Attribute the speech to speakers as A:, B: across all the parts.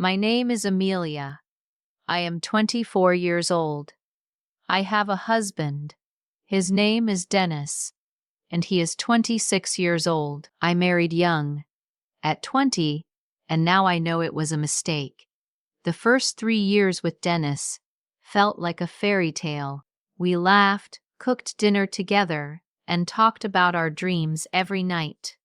A: My name is Amelia. I am 24 years old. I have a husband. His name is Dennis, and he is 26 years old. I married young, at 20, and now I know it was a mistake. The first 3 years with Dennis felt like a fairy tale. We laughed, cooked dinner together, and talked about our dreams every night.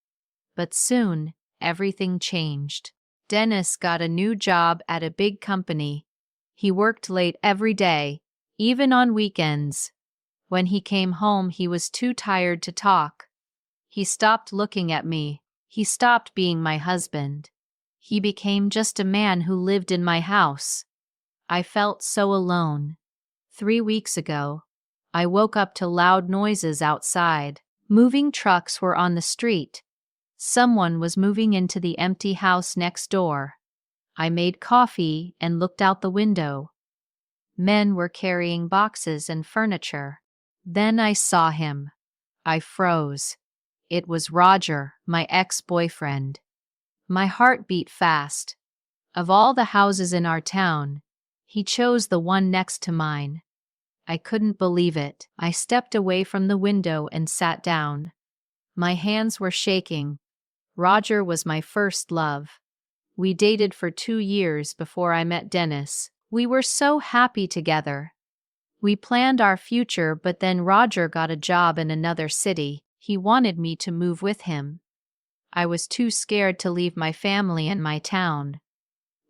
A: But soon, everything changed. Dennis got a new job at a big company. He worked late every day, even on weekends. When he came home, he was too tired to talk. He stopped looking at me. He stopped being my husband. He became just a man who lived in my house. I felt so alone. 3 weeks ago, I woke up to loud noises outside. Moving trucks were on the street. Someone was moving into the empty house next door. I made coffee and looked out the window. Men were carrying boxes and furniture. Then I saw him. I froze. It was Roger, my ex-boyfriend. My heart beat fast. Of all the houses in our town, he chose the one next to mine. I couldn't believe it. I stepped away from the window and sat down. My hands were shaking. Roger was my first love. We dated for 2 years before I met Dennis. We were so happy together. We planned our future, but then Roger got a job in another city. He wanted me to move with him. I was too scared to leave my family and my town.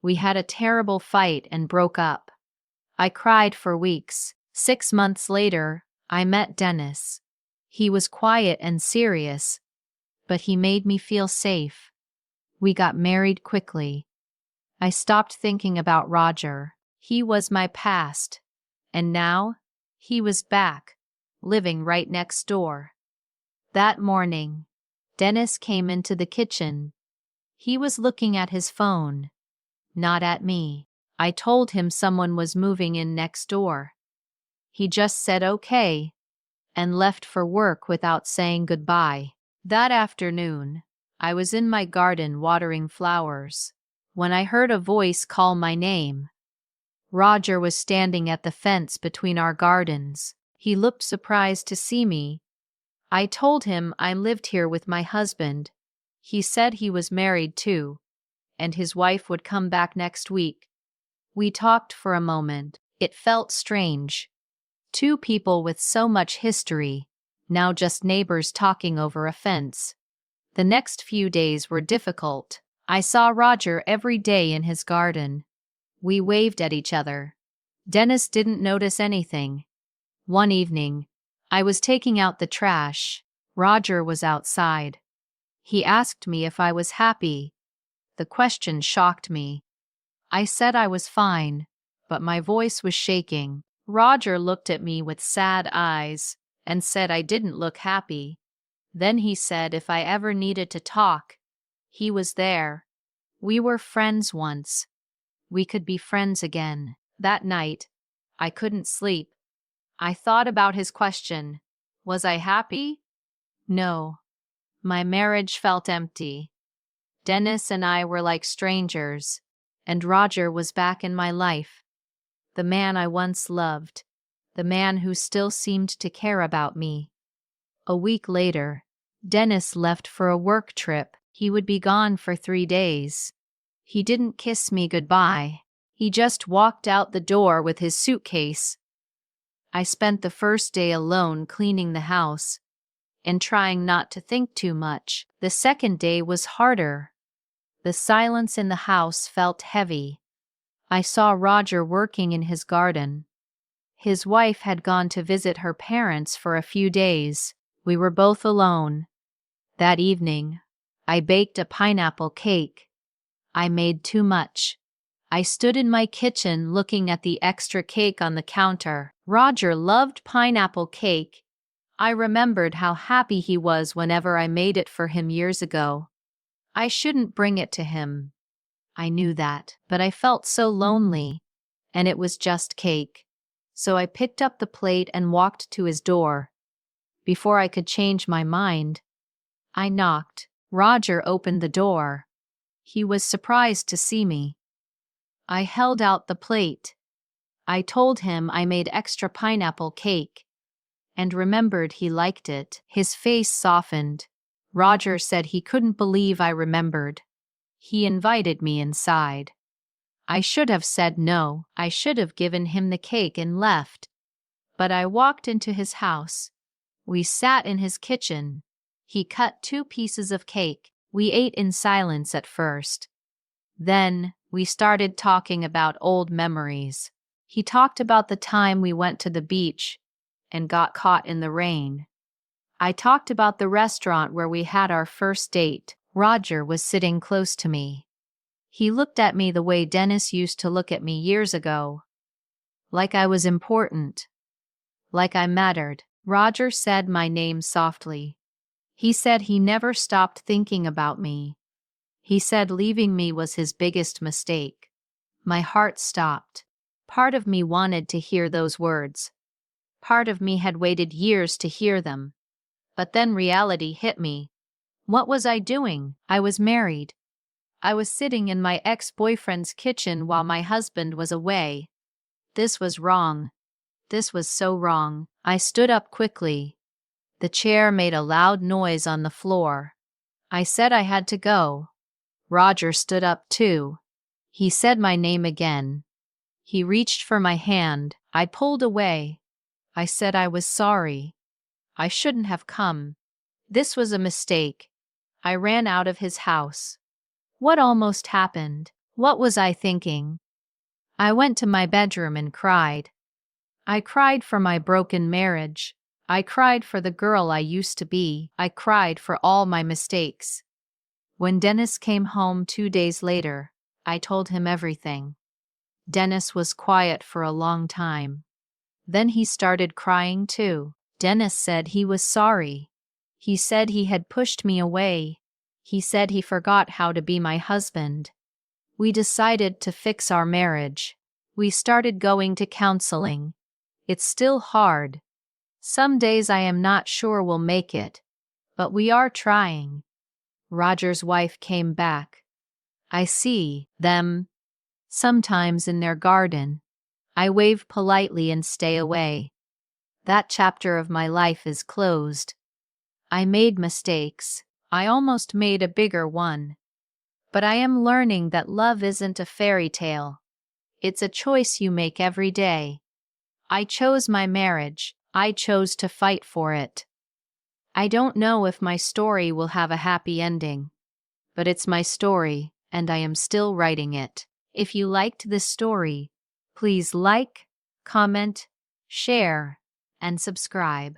A: We had a terrible fight and broke up. I cried for weeks. 6 months later, I met Dennis. He was quiet and serious, but he made me feel safe. We got married quickly. I stopped thinking about Roger. He was my past. And now, he was back, living right next door. That morning, Dennis came into the kitchen. He was looking at his phone, not at me. I told him someone was moving in next door. He just said okay, and left for work without saying goodbye. That afternoon, I was in my garden watering flowers, when I heard a voice call my name. Roger was standing at the fence between our gardens. He looked surprised to see me. I told him I lived here with my husband. He said he was married too, and his wife would come back next week. We talked for a moment. It felt strange. 2 people with so much history, now just neighbors talking over a fence. The next few days were difficult. I saw Roger every day in his garden. We waved at each other. Dennis didn't notice anything. One evening, I was taking out the trash. Roger was outside. He asked me if I was happy. The question shocked me. I said I was fine, but my voice was shaking. Roger looked at me with sad eyes and said I didn't look happy. Then he said if I ever needed to talk, he was there. We were friends once. We could be friends again. That night, I couldn't sleep. I thought about his question. Was I happy? No. My marriage felt empty. Dennis and I were like strangers, and Roger was back in my life. The man I once loved. The man who still seemed to care about me. A week later, Dennis left for a work trip. He would be gone for 3 days. He didn't kiss me goodbye. He just walked out the door with his suitcase. I spent the first day alone cleaning the house and trying not to think too much. The second day was harder. The silence in the house felt heavy. I saw Roger working in his garden. His wife had gone to visit her parents for a few days. We were both alone. That evening, I baked a pineapple cake. I made too much. I stood in my kitchen looking at the extra cake on the counter. Roger loved pineapple cake. I remembered how happy he was whenever I made it for him years ago. I shouldn't bring it to him. I knew that, but I felt so lonely, and it was just cake. So I picked up the plate and walked to his door. Before I could change my mind, I knocked. Roger opened the door. He was surprised to see me. I held out the plate. I told him I made extra pineapple cake and remembered he liked it. His face softened. Roger said he couldn't believe I remembered. He invited me inside. I should have said no. I should have given him the cake and left. But I walked into his house. We sat in his kitchen. He cut 2 pieces of cake. We ate in silence at first. Then, we started talking about old memories. He talked about the time we went to the beach and got caught in the rain. I talked about the restaurant where we had our first date. Roger was sitting close to me. He looked at me the way Dennis used to look at me years ago. Like I was important. Like I mattered. Roger said my name softly. He said he never stopped thinking about me. He said leaving me was his biggest mistake. My heart stopped. Part of me wanted to hear those words. Part of me had waited years to hear them. But then reality hit me. What was I doing? I was married. I was sitting in my ex-boyfriend's kitchen while my husband was away. This was wrong. This was so wrong. I stood up quickly. The chair made a loud noise on the floor. I said I had to go. Roger stood up too. He said my name again. He reached for my hand. I pulled away. I said I was sorry. I shouldn't have come. This was a mistake. I ran out of his house. What almost happened? What was I thinking? I went to my bedroom and cried. I cried for my broken marriage. I cried for the girl I used to be. I cried for all my mistakes. When Dennis came home 2 days later, I told him everything. Dennis was quiet for a long time. Then he started crying too. Dennis said he was sorry. He said he had pushed me away. He said he forgot how to be my husband. We decided to fix our marriage. We started going to counseling. It's still hard. Some days I am not sure we'll make it, but we are trying. Roger's wife came back. I see them sometimes in their garden. I wave politely and stay away. That chapter of my life is closed. I made mistakes. I almost made a bigger one. But I am learning that love isn't a fairy tale. It's a choice you make every day. I chose my marriage. I chose to fight for it. I don't know if my story will have a happy ending, but it's my story, and I am still writing it. If you liked this story, please like, comment, share, and subscribe.